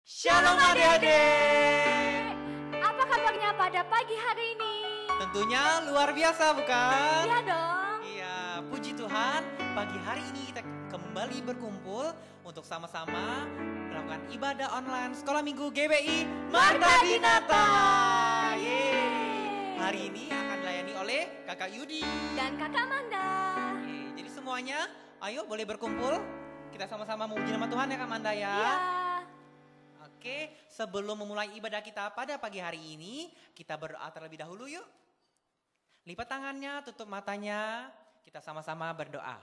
Shalom adik-adik. Apa kabarnya pada pagi hari ini? Tentunya luar biasa bukan? Iya dong. Iya, puji Tuhan pagi hari ini kita kembali berkumpul untuk sama-sama melakukan ibadah online Sekolah Minggu GBI Marta Dinata. Yeay. Hari ini akan dilayani oleh Kakak Yudi Dan Kakak Manda. Jadi semuanya ayo boleh berkumpul. Kita sama-sama memuji nama Tuhan ya Kak Manda ya. Iya. Oke, sebelum memulai ibadah kita pada pagi hari ini, kita berdoa terlebih dahulu yuk. Lipat tangannya, tutup matanya, kita sama-sama berdoa.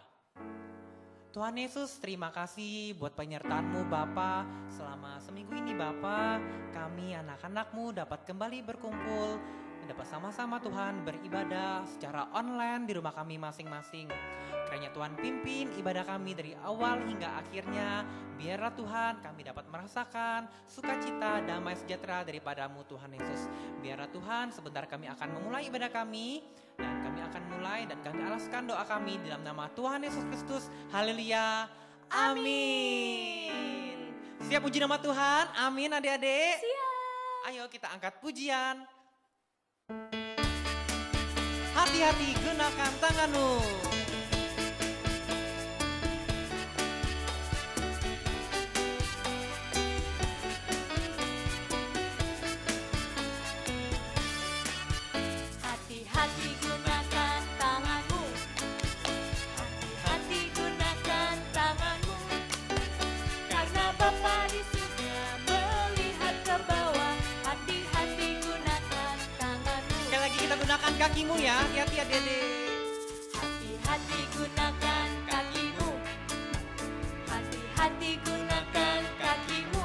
Tuhan Yesus, terima kasih buat penyertaan-Mu Bapa. Selama seminggu ini Bapa, kami anak-anak-Mu dapat kembali berkumpul, dapat sama-sama Tuhan beribadah secara online di rumah kami masing-masing. Kiranya Tuhan pimpin ibadah kami dari awal hingga akhirnya. Biarlah Tuhan kami dapat merasakan sukacita, damai sejahtera daripada-Mu Tuhan Yesus. Biarlah Tuhan sebentar kami akan memulai ibadah kami. Dan kami akan mulai dan kami alaskan doa kami dalam nama Tuhan Yesus Kristus. Haleluya. Amin. Siap puji nama Tuhan? Amin adik-adik. Siap. Ayo kita angkat pujian. Hati-hati gunakan tanganmu. Hati-hati gunakan tanganmu. Hati-hati gunakan tanganmu. Karena Bapa di surga melihat ke bawah. Hati-hati gunakan tanganmu. Sekali lagi kita gunakan kakimu ya. Hati-hati adik-adik. Hati-hati gunakan kakimu. Hati-hati gunakan kakimu.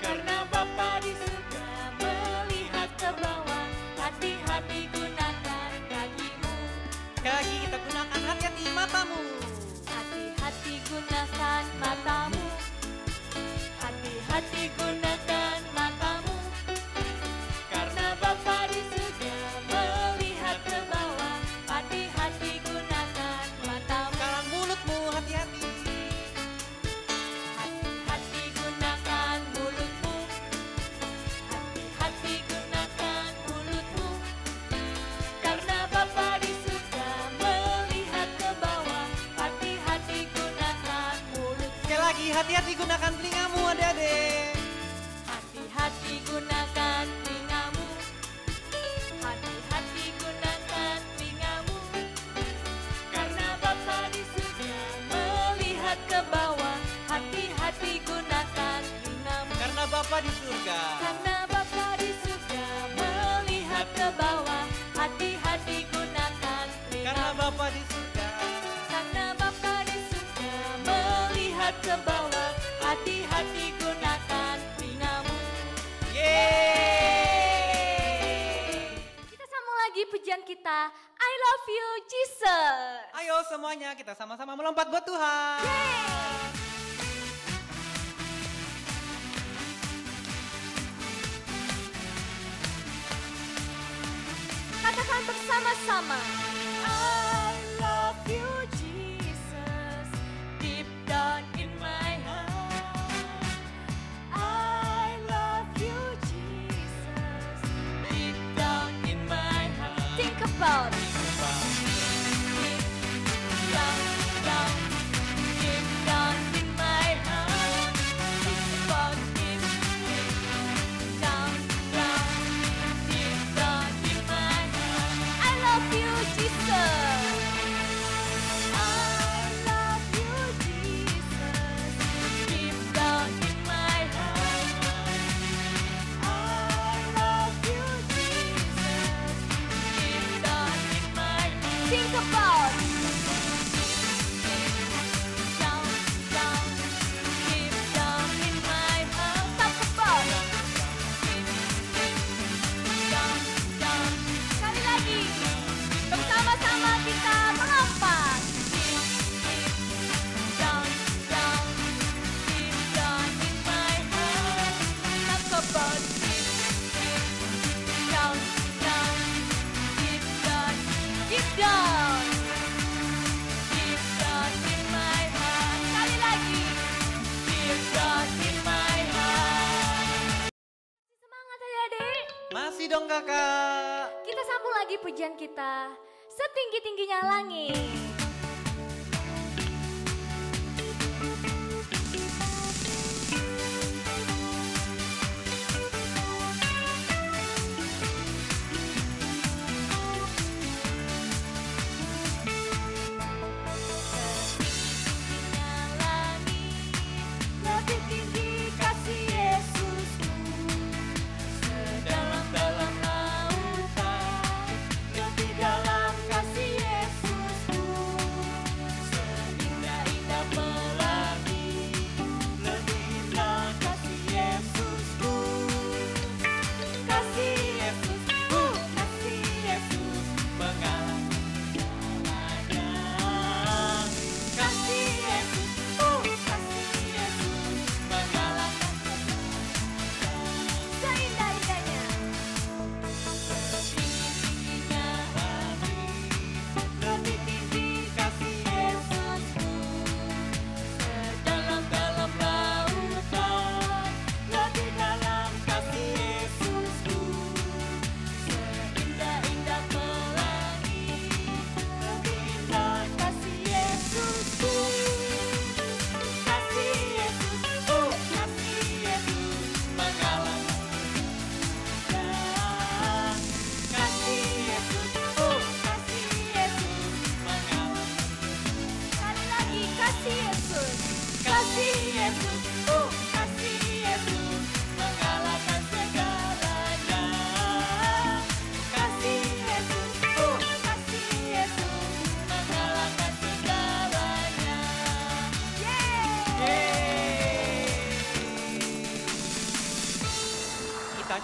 Karena Bapa di surga melihat ke bawah. Hati-hati gunakan kakimu. Sekali lagi kita gunakan hati-hati matamu. Hati-hati gunakan matamu. Hati-hati gunakan matamu. Karena Bapa di surga melihat ke bawah. Hati-hati gunakan matamu. Sekarang mulutmu hati-hati. Hati-hati gunakan mulutmu. Hati-hati gunakan mulutmu. Karena Bapa di surga melihat ke bawah. Hati-hati gunakan mulutmu. Sekali lagi hati-hati gunakan telingamu adik-adik. Hati-hati gunakan telingamu. Hati-hati gunakan telingamu. Karena Bapa di surga melihat ke bawah. Hati-hati gunakan telingamu. Karena Bapa di surga. Karena Bapa di surga melihat ke bawah. Hati-hati gunakan Karena telingamu. Bapa di surga. Karena Bapa di surga melihat ke bawah. Hati-hati gunakan telingamu. Yeay. Kita sambung lagi pujian kita. I love you Jesus. Ayo semuanya kita sama-sama melompat buat Tuhan. Katakan bersama-sama. I love you Jesus. Deep down in my heart. I love you Jesus. Deep down in my heart. Think about it. Down, down, deep down in my heart. Think about it. Down, down, deep down in my heart. I love you, Jesus. I love you, Jesus. Deep down in my heart. I love you, Jesus. Deep down kasih dong kakak. Kita sambung lagi pujian kita. Setinggi-tingginya langit.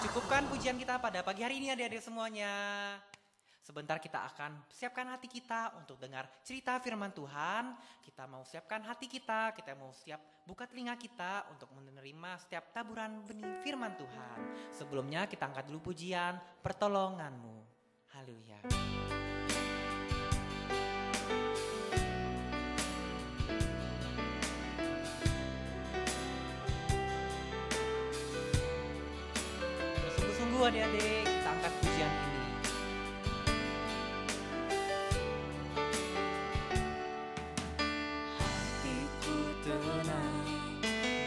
Cukupkan pujian kita pada pagi hari ini adik-adik semuanya. Sebentar kita akan siapkan hati kita untuk dengar cerita firman Tuhan. Kita mau siapkan hati kita mau siap buka telinga kita untuk menerima setiap taburan benih firman Tuhan. Sebelumnya kita angkat dulu pujian pertolonganmu. Haleluya. Adik-adik, kita angkat pujian ini. Hatiku tenang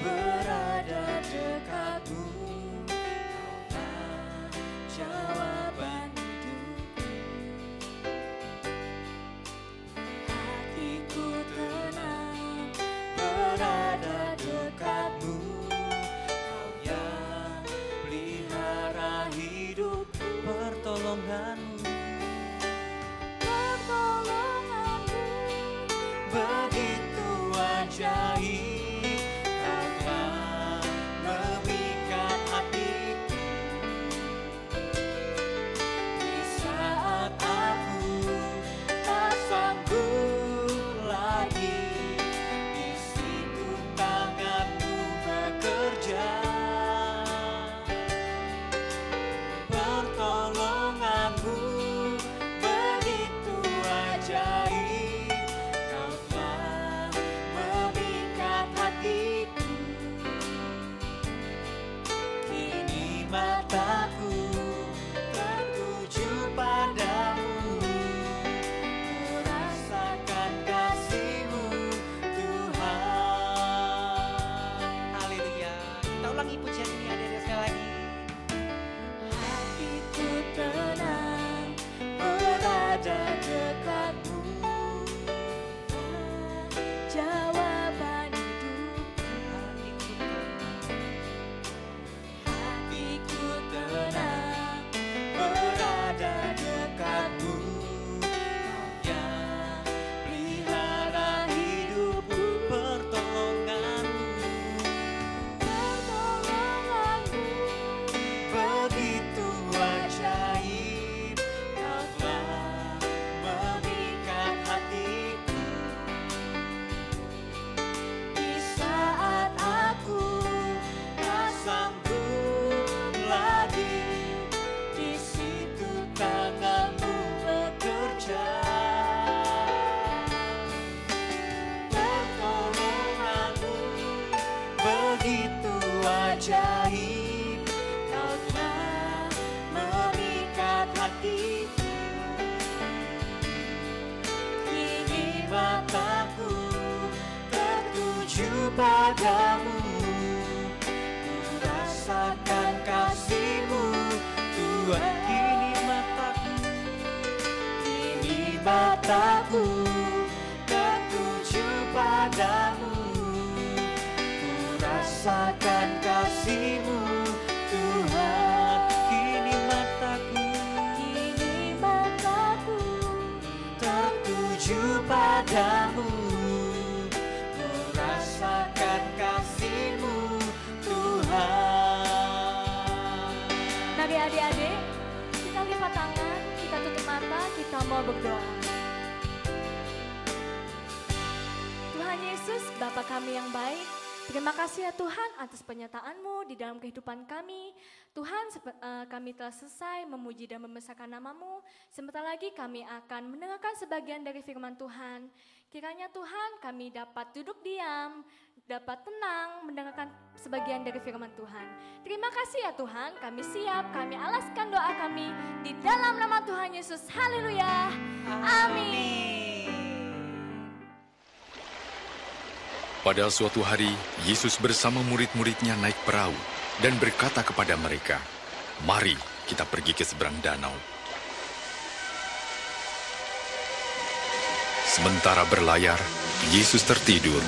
berada dekatmu, Kaulah jawaban hidupku. Hatiku tenang berada dekatmu, Pertolonganmu begitu ajaib, Kau telah memikat hatiku. Di saat aku tak sanggup lagi, di situ tanganmu bekerja. Pertolonganmu begitu ajaib, Kau telah memikat hatiku. Kini mataku tertuju padamu, merasakan kasih-Mu Tuhan. Haleluya. Kita ulangi pujian ini adik-adik sekali lagi. Hatiku tenang berada dekatmu, jawaban hidupku. Hatiku tenang berada dekatmu, Kau yang pelihara hidupku. Pertolonganmu begitu ajaib, Kau telah memikat hatiku. Di saat aku tak sanggup lagi, di situ tanganmu bekerja. Pertolonganmu begitu ajaib, Kau telah padamu, ku rasakan kasih-Mu Tuhan. Kini mataku tertuju padamu, ku rasakan kasih-Mu Tuhan. Kini mataku tertuju padamu, ku rasakan kasih-Mu Tuhan. Mari adik-adik, kita lipat tangan, kita tutup mata, kita mau berdoa. Tuhan Yesus, Bapa kami yang baik, terima kasih ya Tuhan atas penyertaan-Mu di dalam kehidupan kami. Tuhan, kami telah selesai memuji dan membesarkan nama-Mu. Sebentar lagi kami akan mendengarkan sebagian dari firman Tuhan. Kiranya Tuhan kami dapat duduk diam, dapat tenang mendengarkan sebagian dari firman Tuhan. Terima kasih ya Tuhan, kami siap, kami alaskan doa kami di dalam nama Tuhan Yesus. Haleluya. Amin. Pada suatu hari, Yesus bersama murid-muridnya naik perahu dan berkata kepada mereka, "Mari kita pergi ke seberang danau." Sementara berlayar, Yesus tertidur.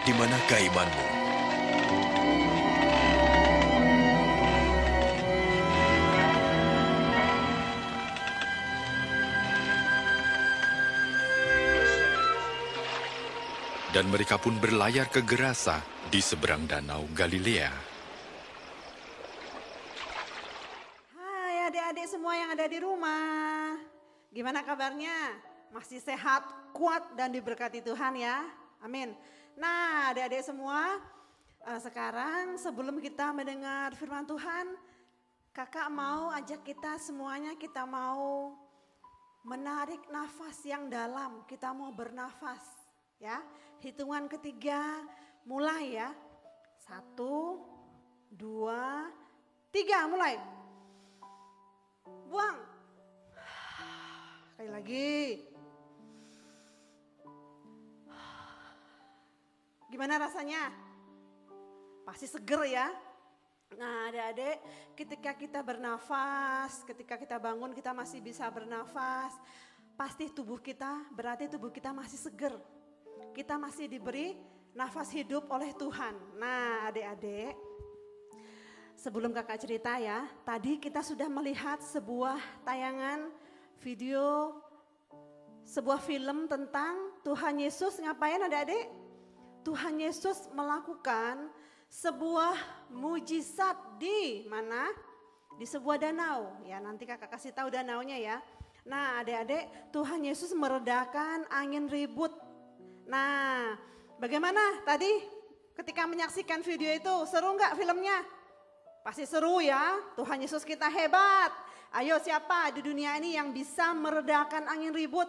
Di manakah imanmu? Dan mereka pun berlayar ke Gerasa di seberang danau Galilea. Hai adik-adik semua yang ada di rumah. Gimana kabarnya? Masih sehat, kuat, dan diberkati Tuhan ya. Amin. Nah adik-adik semua, sekarang sebelum kita mendengar firman Tuhan, kakak mau ajak kita semuanya, kita mau menarik nafas yang dalam, kita mau bernafas ya. Hitungan ketiga mulai ya. 1, 2, 3 mulai. Buang. Sekali lagi. Gimana rasanya? Pasti seger ya. Nah adik-adik, ketika kita bernafas, ketika kita bangun kita masih bisa bernafas, pasti berarti tubuh kita masih seger. Kita masih diberi nafas hidup oleh Tuhan. Nah adik-adik, sebelum kakak cerita ya, tadi kita sudah melihat sebuah tayangan video, sebuah film tentang Tuhan Yesus ngapain adik-adik? Tuhan Yesus melakukan sebuah mujizat di mana? Di sebuah danau. Ya, nanti kakak kasih tahu danaunya ya. Nah, adik-adik, Tuhan Yesus meredakan angin ribut. Nah, bagaimana tadi ketika menyaksikan video itu? Seru nggak filmnya? Pasti seru ya. Tuhan Yesus kita hebat. Ayo siapa di dunia ini yang bisa meredakan angin ribut?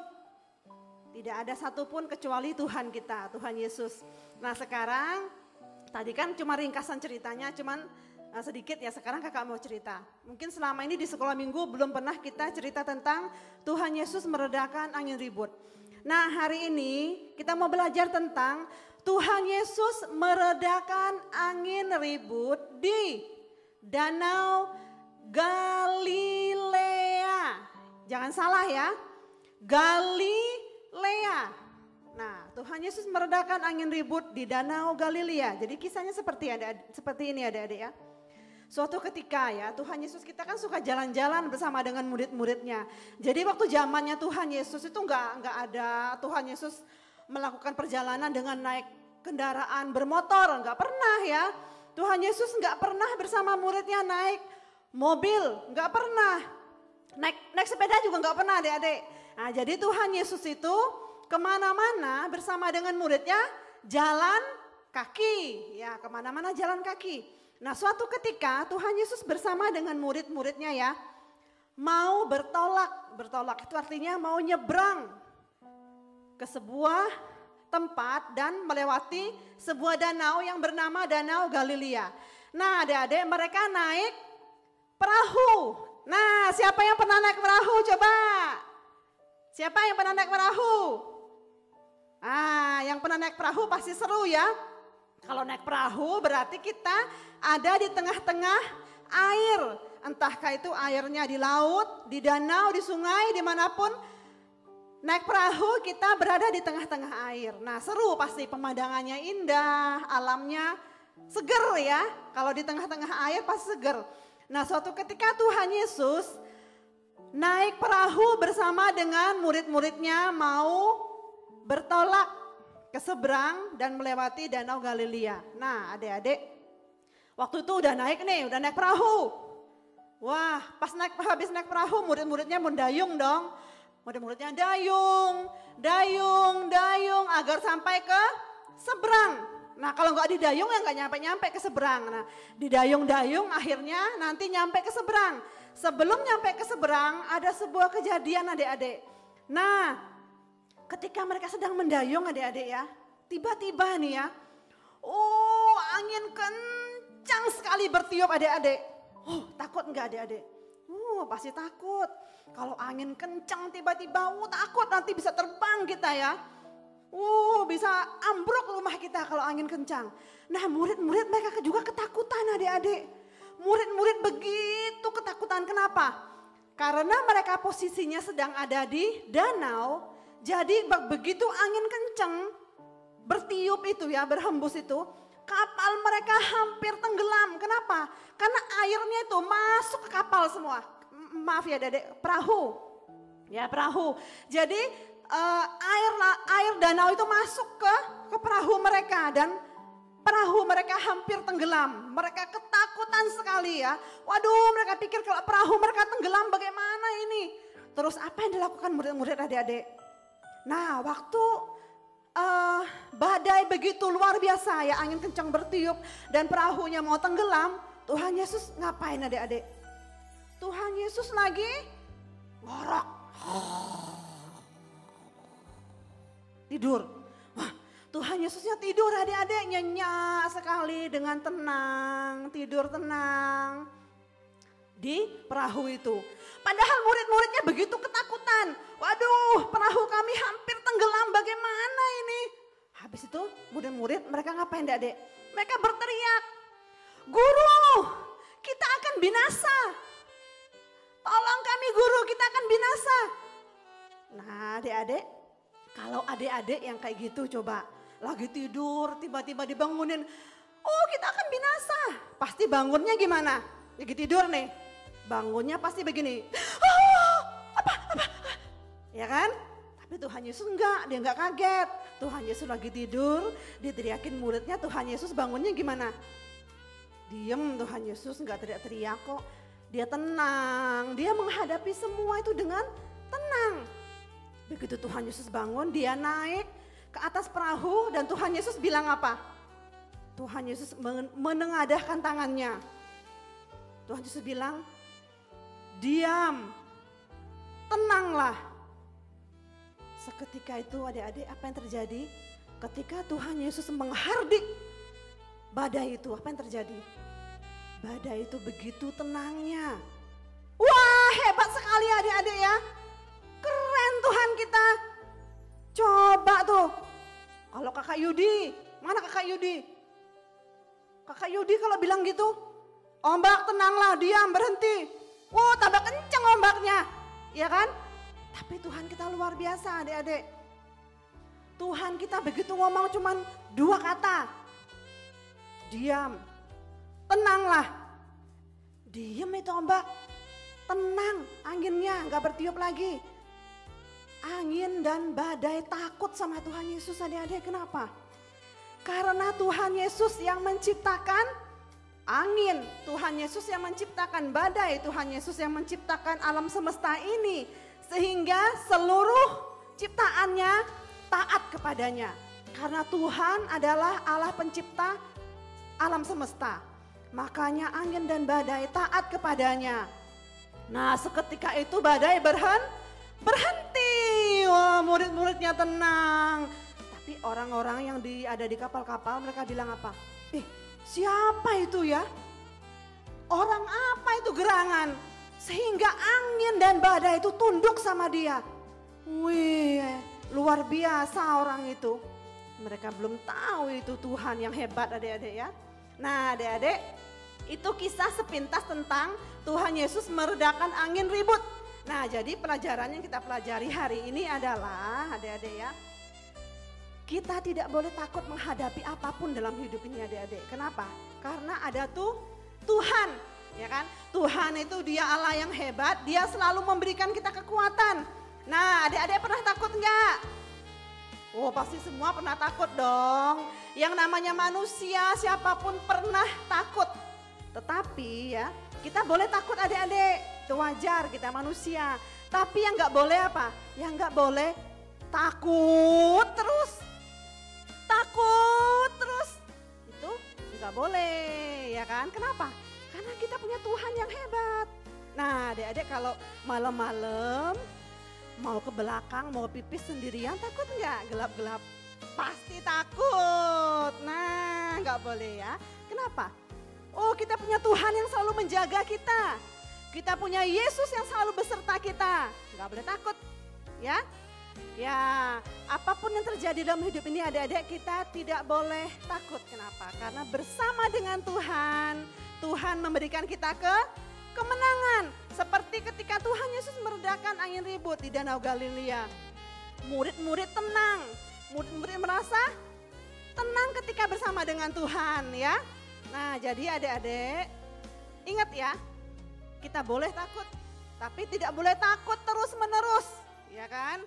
Tidak ada satupun kecuali Tuhan kita, Tuhan Yesus. Nah sekarang, tadi kan cuma ringkasan ceritanya, cuman Nah, sedikit ya, sekarang kakak mau cerita. Mungkin selama ini di sekolah minggu belum pernah kita cerita tentang Tuhan Yesus meredakan angin ribut. Nah, hari ini kita mau belajar tentang Tuhan Yesus meredakan angin ribut di Danau Galilea. Jangan salah ya, Galilea. Nah, Tuhan Yesus meredakan angin ribut di Danau Galilea. Jadi kisahnya seperti ini adik-adik ya. Suatu ketika ya, Tuhan Yesus kita kan suka jalan-jalan bersama dengan murid-muridnya. Jadi waktu zamannya Tuhan Yesus itu enggak ada Tuhan Yesus melakukan perjalanan dengan naik kendaraan bermotor, enggak pernah ya. Tuhan Yesus enggak pernah bersama muridnya naik mobil, enggak pernah. Naik sepeda juga enggak pernah adik-adik. Nah, jadi Tuhan Yesus itu kemana-mana bersama dengan muridnya jalan kaki, ya kemana-mana jalan kaki. Nah, suatu ketika Tuhan Yesus bersama dengan murid-muridnya ya, mau bertolak itu artinya mau nyebrang ke sebuah tempat dan melewati sebuah danau yang bernama Danau Galilea. Nah, adik-adik mereka naik perahu. Nah, siapa yang pernah naik perahu coba? Siapa yang pernah naik perahu? Yang pernah naik perahu pasti seru ya. Kalau naik perahu berarti kita ada di tengah-tengah air. Entahkah itu airnya di laut, di danau, di sungai, dimanapun. Naik perahu kita berada di tengah-tengah air. Nah, seru pasti, pemandangannya indah, alamnya seger ya. Kalau di tengah-tengah air pasti seger. Nah, suatu ketika Tuhan Yesus naik perahu bersama dengan murid-muridnya mau bertolak ke seberang dan melewati Danau Galilea. Nah, adik-adik, waktu itu udah naik perahu. Wah, pas habis naik perahu, murid-muridnya mendayung dong. Murid-muridnya dayung agar sampai ke seberang. Nah, kalau nggak didayung ya nggak nyampe-nyampe ke seberang. Nah, didayung-dayung akhirnya nanti nyampe ke seberang. Sebelum nyampe ke seberang ada sebuah kejadian adik-adik. Nah, ketika mereka sedang mendayung adik-adik ya, tiba-tiba nih ya, angin kencang sekali bertiup adik-adik. Takut enggak adik-adik? Pasti takut. Kalau angin kencang tiba-tiba, takut nanti bisa terbang kita ya. Bisa ambruk rumah kita kalau angin kencang. Nah, murid-murid mereka juga ketakutan adik-adik. Murid-murid begitu ketakutan, kenapa? Karena mereka posisinya sedang ada di danau. Jadi begitu angin kencang bertiup itu ya, berhembus itu, kapal mereka hampir tenggelam. Kenapa? Karena airnya itu masuk ke kapal semua. Maaf ya Dedek, perahu. Ya, perahu. Jadi air danau itu masuk ke perahu mereka dan perahu mereka hampir tenggelam. Mereka ketakutan sekali ya. Waduh, mereka pikir kalau perahu mereka tenggelam bagaimana ini? Terus apa yang dilakukan murid-murid adik-adik? Nah, waktu badai begitu luar biasa ya, angin kencang bertiup dan perahunya mau tenggelam, Tuhan Yesus ngapain adik-adik? Tuhan Yesus lagi ngorok. Tidur. Wah, Tuhan Yesusnya tidur adik-adik, nyenyak sekali dengan tenang, tidur tenang di perahu itu. Padahal murid-muridnya begitu ketakutan. Waduh, perahu kami hampir tenggelam, bagaimana ini? Habis itu murid-murid mereka ngapain adik? Mereka berteriak, "Guru, kita akan binasa. Tolong kami guru, kita akan binasa." Nah adik-adik, kalau adik-adik yang kayak gitu coba, lagi tidur tiba-tiba dibangunin, kita akan binasa. Pasti bangunnya gimana? Lagi tidur nih, bangunnya pasti begini. Apa? Ya kan? Tapi Tuhan Yesus enggak, dia enggak kaget. Tuhan Yesus lagi tidur, diteriakin muridnya, Tuhan Yesus bangunnya gimana? Diem, Tuhan Yesus enggak teriak-teriak kok. Dia tenang, dia menghadapi semua itu dengan tenang. Begitu Tuhan Yesus bangun, dia naik ke atas perahu dan Tuhan Yesus bilang apa? Tuhan Yesus menengadahkan tangannya. Tuhan Yesus bilang, "Diam, tenanglah." Seketika itu adik-adik, apa yang terjadi? Ketika Tuhan Yesus menghardik badai itu, apa yang terjadi? badai itu begitu tenangnya. Wah, hebat sekali adik-adik ya. Keren Tuhan kita. Coba tuh, kalau kakak Yudi, mana kakak Yudi? Kakak Yudi kalau bilang gitu, ombak tenanglah, diam, berhenti. Wow, tambah kenceng ombaknya, ya kan? Tapi Tuhan kita luar biasa adik-adik. Tuhan kita begitu ngomong cuman 2 kata. Diam, tenanglah. Diam itu ombak, tenang, anginnya gak bertiup lagi. Angin dan badai takut sama Tuhan Yesus adik-adik. Kenapa? Karena Tuhan Yesus yang menciptakan angin, Tuhan Yesus yang menciptakan badai, Tuhan Yesus yang menciptakan alam semesta ini. Sehingga seluruh ciptaannya taat kepadanya. Karena Tuhan adalah Allah pencipta alam semesta. Makanya angin dan badai taat kepadanya. Nah, seketika itu badai berhenti. Wah, murid-muridnya tenang. Tapi orang-orang yang ada di kapal-kapal mereka bilang apa? Siapa itu ya? Orang apa itu gerangan? Sehingga angin dan badai itu tunduk sama dia. Wih, luar biasa orang itu. Mereka belum tahu itu Tuhan yang hebat adik-adik ya. Nah adik-adik, itu kisah sepintas tentang Tuhan Yesus meredakan angin ribut. Nah jadi pelajaran yang kita pelajari hari ini adalah adik-adik ya. Kita tidak boleh takut menghadapi apapun dalam hidup ini adik-adik. Kenapa? Karena ada tuh Tuhan, ya kan? Tuhan itu dia Allah yang hebat, dia selalu memberikan kita kekuatan. Nah adik-adik pernah takut enggak? Oh pasti semua pernah takut dong. Yang namanya manusia siapapun pernah takut. Tetapi ya kita boleh takut adik-adik, itu wajar kita manusia. Tapi yang gak boleh apa? Yang gak boleh takut terus. Takut terus. Itu gak boleh ya kan? Kenapa? Karena kita punya Tuhan yang hebat. Nah adik-adik kalau malam-malam mau ke belakang, mau pipis sendirian takut nggak? Gelap-gelap? Pasti takut. Nah nggak boleh ya. Kenapa? Oh kita punya Tuhan yang selalu menjaga kita. Kita punya Yesus yang selalu beserta kita. Nggak boleh takut ya. Ya apapun yang terjadi dalam hidup ini adik-adik kita tidak boleh takut. Kenapa? Karena bersama dengan Tuhan, Tuhan memberikan kita kemenangan. Seperti ketika Tuhan Yesus meredakan angin ribut di Danau Galilea. Murid-murid tenang, murid-murid merasa tenang ketika bersama dengan Tuhan ya. Nah jadi adik-adik ingat ya, kita boleh takut tapi tidak boleh takut terus menerus ya kan.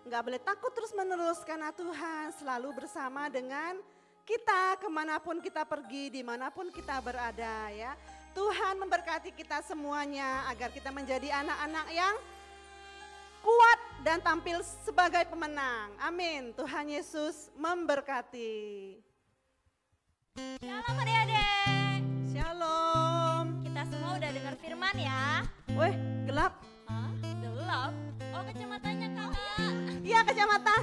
Nggak boleh takut terus menerus karena Tuhan selalu bersama dengan kita kemanapun kita pergi, dimanapun kita berada ya. Tuhan memberkati kita semuanya agar kita menjadi anak-anak yang kuat dan tampil sebagai pemenang. Amin. Tuhan Yesus memberkati. Shalom adik-adik. Shalom. Kita semua udah dengar firman ya. Weh, gelap. Hah? Gelap? Oh kacamatanya kakak. Iya kacamata.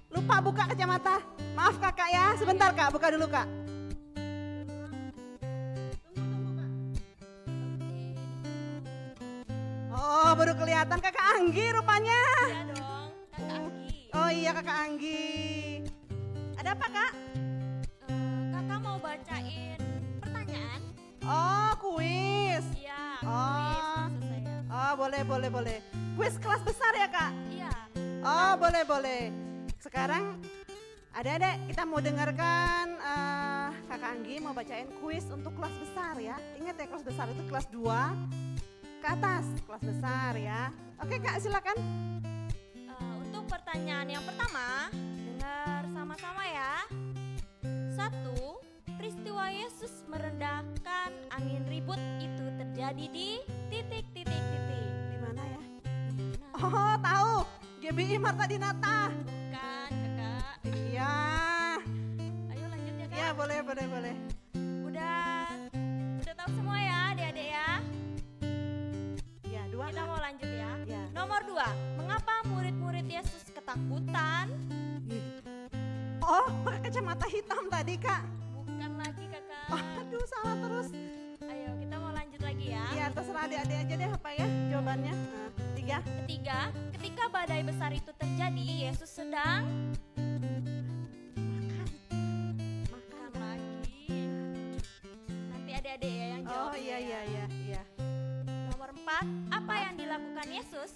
Lupa buka kacamata. Maaf kakak ya, sebentar kak, buka dulu kak. Oh baru kelihatan kakak Anggi rupanya. Iya dong, kakak Anggi. Oh iya kakak Anggi. Ada apa kak? Kakak mau bacain pertanyaan? Oh kuis. Iya, Oh. kuis maksud saya. Oh boleh. Kuis kelas besar ya kak? Iya. Oh boleh. Sekarang adik-adik kita mau dengarkan kakak Anggi mau bacain kuis untuk kelas besar ya. Ingat ya kelas besar itu kelas 2 ke atas, kelas besar ya. Oke kak silakan. Untuk pertanyaan yang pertama, dengar sama-sama ya. 1. Peristiwa Yesus merendahkan angin ribut itu terjadi di titik. Di mana ya? Oh tahu, GBI Marta Dinata. Bukan kakak. Iya. Ayo lanjut ya kak. Iya boleh. Udah tahu semua ya adik-adik ya. Iya 2 Kita kak. mau lanjut ya. Ya. Nomor 2, mengapa murid-murid Yesus ketakutan? Oh pakai kacamata hitam tadi kak. Bukan lagi kakak. Oh, aduh salah terus. Ayo kita terserah adik-adik aja deh apa ya jawabannya. Nah, 3. Ketiga, ketika badai besar itu terjadi, Yesus sedang makan lagi. Nanti adik-adik ya yang jawab. Oh iya. Nomor 4, apa yang dilakukan Yesus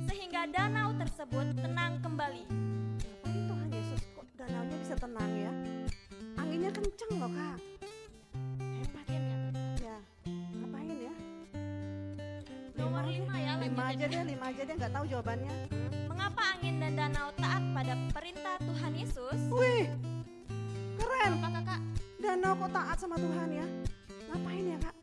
sehingga danau tersebut tenang kembali? Ngapain Tuhan Yesus kok danaunya bisa tenang ya? Anginnya kenceng loh Kak. Hebat ya. Ngapain ya? Nomor 5 ya, 5 aja deh, nggak tahu jawabannya. Mengapa angin dan danau taat pada perintah Tuhan Yesus? Wih, keren. Apa kakak? Danau kok taat sama Tuhan ya? Ngapain ya Kak?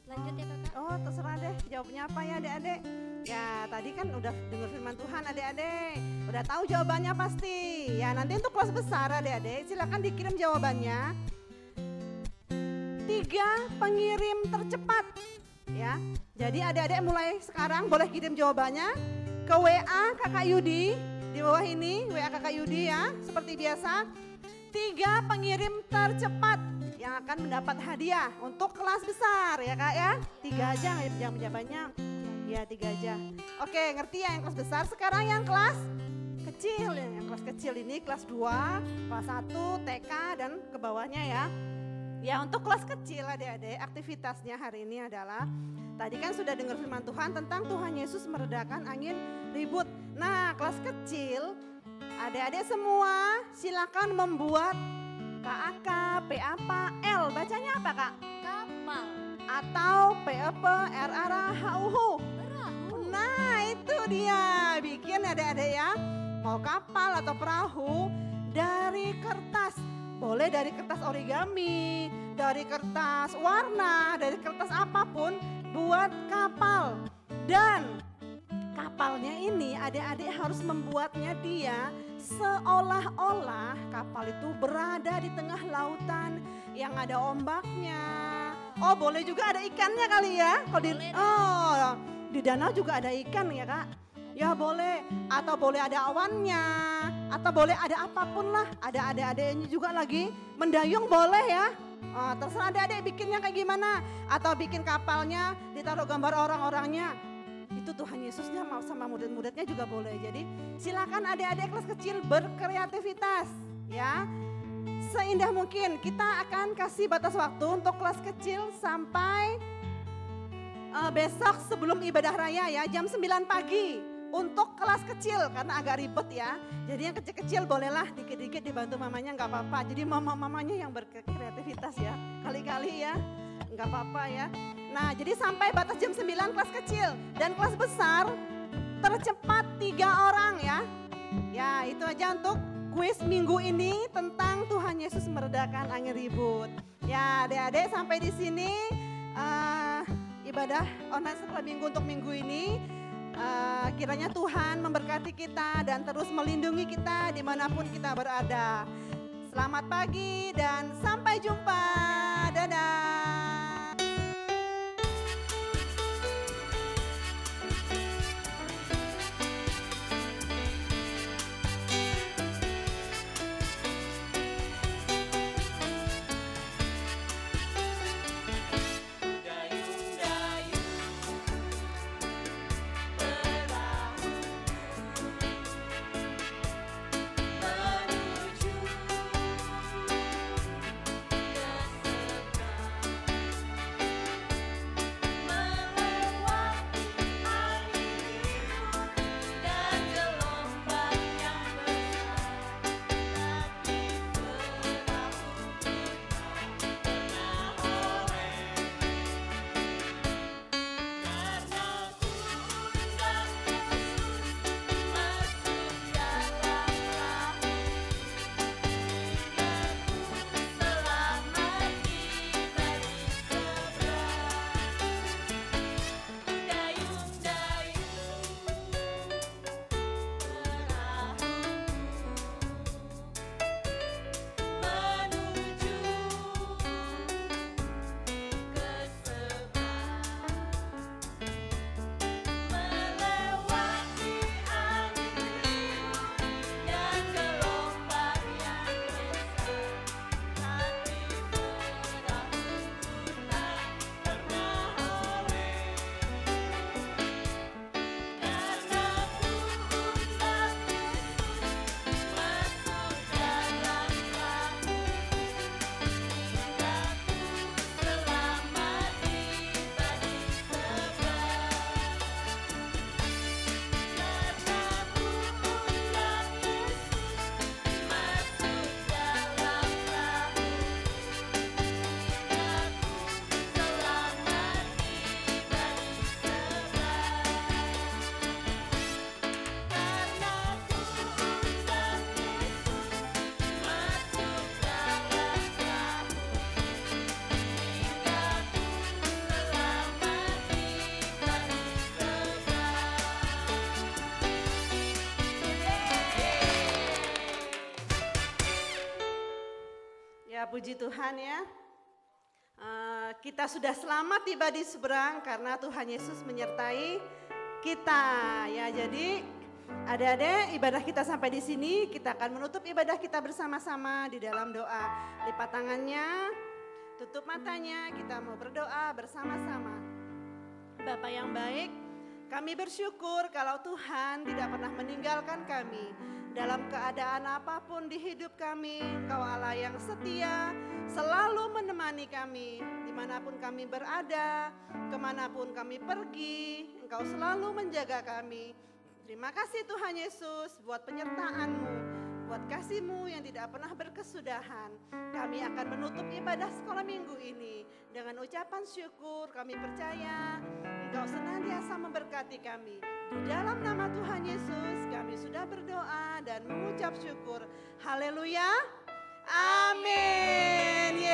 Lanjut ya kakak. Oh terserah deh, jawabnya apa ya adik-adik? Ya tadi kan udah dengar firman Tuhan adik-adik, udah tahu jawabannya pasti. Ya nanti untuk kelas besar adik-adik silakan dikirim jawabannya. 3 pengirim tercepat. Ya, jadi adik-adik mulai sekarang boleh kirim jawabannya ke WA Kakak Yudi di bawah ini, WA Kakak Yudi ya, seperti biasa. 3 pengirim tercepat yang akan mendapat hadiah untuk kelas besar ya Kak ya. 3 aja jangan jawabannya. Ya 3 aja. Oke, ngerti ya yang kelas besar. Sekarang yang kelas kecil, yang kelas kecil ini kelas 2, kelas 1, TK dan ke bawahnya ya. Ya untuk kelas kecil adik-adik aktivitasnya hari ini adalah tadi kan sudah dengar firman Tuhan tentang Tuhan Yesus meredakan angin ribut. Nah kelas kecil adik-adik semua silakan membuat KAK, PAP, L. Bacanya apa Kak? Kapal. Atau PEP, RR, HUH. Nah itu dia bikin adik-adik ya. Mau kapal atau perahu dari kertas. Boleh dari kertas origami, dari kertas warna, dari kertas apapun buat kapal. Dan kapalnya ini adik-adik harus membuatnya dia seolah-olah kapal itu berada di tengah lautan yang ada ombaknya. Oh boleh juga ada ikannya kali ya. Kalau di danau juga ada ikan ya Kak. Ya boleh, atau boleh ada awannya, atau boleh ada apapun lah. Ada adik-adiknya juga lagi mendayung boleh ya. Terserah adik-adik bikinnya kayak gimana. Atau bikin kapalnya ditaruh gambar orang-orangnya. Itu Tuhan Yesusnya sama murid-muridnya juga boleh. Jadi silakan adik-adik kelas kecil berkreativitas ya. Seindah mungkin kita akan kasih batas waktu untuk kelas kecil sampai besok sebelum ibadah raya ya jam 9 pagi. Untuk kelas kecil karena agak ribet ya. Jadi yang kecil-kecil bolehlah dikit-dikit dibantu mamanya nggak apa-apa. Jadi mamanya yang berkreativitas ya. Kali-kali ya nggak apa-apa ya. Nah jadi sampai batas jam 9 kelas kecil. Dan kelas besar tercepat 3 orang ya. Ya itu aja untuk kuis minggu ini tentang Tuhan Yesus meredakan angin ribut. Ya adik-adik sampai di sini ibadah online sekolah minggu untuk minggu ini. Kiranya Tuhan memberkati kita dan terus melindungi kita dimanapun kita berada. Selamat pagi dan sampai jumpa. Dadah. puji Tuhan ya. Kita sudah selamat tiba di seberang karena Tuhan Yesus menyertai kita ya. Jadi adik-adik, ibadah kita sampai di sini, kita akan menutup ibadah kita bersama-sama di dalam doa. Lipat tangannya, tutup matanya, kita mau berdoa bersama-sama. Bapa yang baik, kami bersyukur kalau Tuhan tidak pernah meninggalkan kami. Dalam keadaan apapun di hidup kami, Engkau Allah yang setia, selalu menemani kami. Dimanapun kami berada, kemanapun kami pergi, Engkau selalu menjaga kami. Terima kasih Tuhan Yesus buat penyertaan-Mu, buat kasih-Mu yang tidak pernah berkesudahan. Kami akan menutup ibadah sekolah minggu ini dengan ucapan syukur. Kami percaya Engkau senantiasa memberkati kami. Di dalam nama Tuhan Yesus kami sudah berdoa dan mengucap syukur. Haleluya. Amin.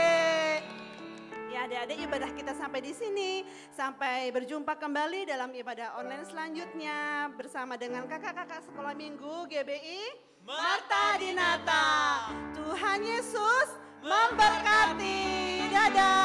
Ya adik-adik, ibadah kita sampai di sini. Sampai berjumpa kembali dalam ibadah online selanjutnya bersama dengan kakak-kakak sekolah minggu GBI Marta Dinata. Tuhan Yesus memberkati. Dadah.